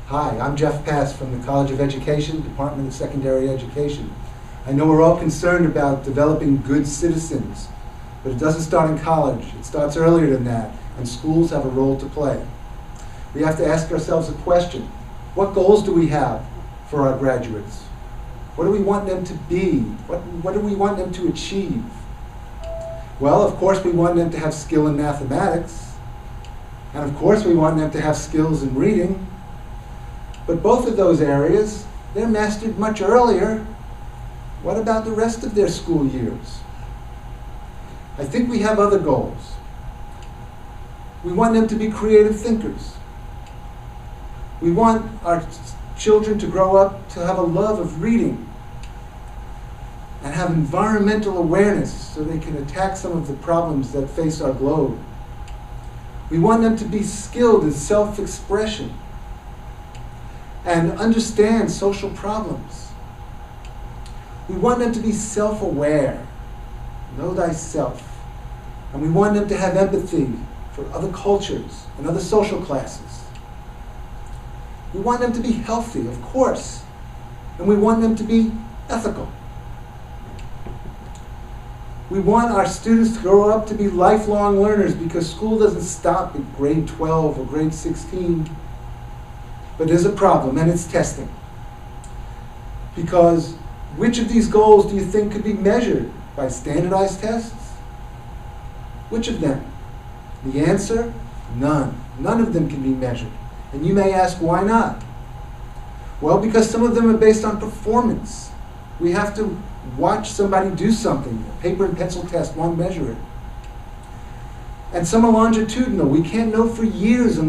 Hi, I'm Jeff Pass from the College of Education, Department of Secondary Education. I know we're all concerned about developing good citizens, but it doesn't start in college. It starts earlier than that, and schools have a role to play. We have to ask ourselves a question. What goals do we have for our graduates? What do we want them to be? What do we want them to achieve? Well, of course, we want them to have skill in mathematics, and of course, we want them to have skills in reading. But both of those areas, they're mastered much earlier. What about the rest of their school years? I think we have other goals. We want them to be creative thinkers. We want our children to grow up to have a love of reading and have environmental awareness so they can attack some of the problems that face our globe. We want them to be skilled in self-expression and understand social problems. We want them to be self-aware, know thyself. And we want them to have empathy for other cultures and other social classes. We want them to be healthy, of course. And we want them to be ethical. We want our students to grow up to be lifelong learners because school doesn't stop at grade 12 or grade 16. But there's a problem, and it's testing. Because which of these goals do you think could be measured by standardized tests? Which of them? The answer? None. None of them can be measured. And you may ask, why not? Well, because some of them are based on performance. We have to watch somebody do something. A paper and pencil test won't measure it. And some are longitudinal. We can't know for years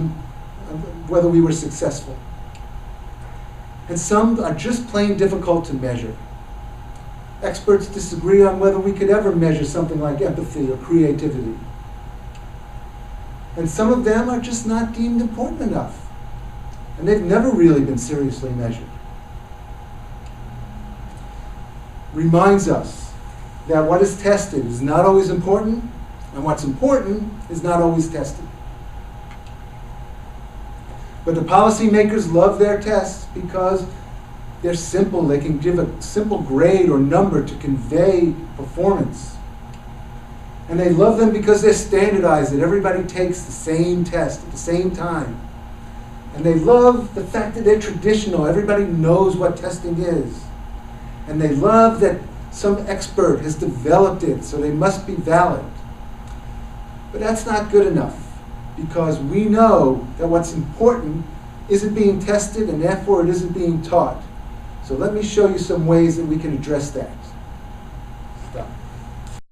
whether we were successful. And some are just plain difficult to measure. Experts disagree on whether we could ever measure something like empathy or creativity. And some of them are just not deemed important enough. And they've never really been seriously measured. Reminds us that what is tested is not always important, and what's important is not always tested. But the policymakers love their tests because they're simple. They can give a simple grade or number to convey performance. And they love them because they're standardized, that everybody takes the same test at the same time. And they love the fact that they're traditional. Everybody knows what testing is. And they love that some expert has developed it, so they must be valid. But that's not good enough, because we know that what's important isn't being tested, and therefore it isn't being taught. So let me show you some ways that we can address that. Stop.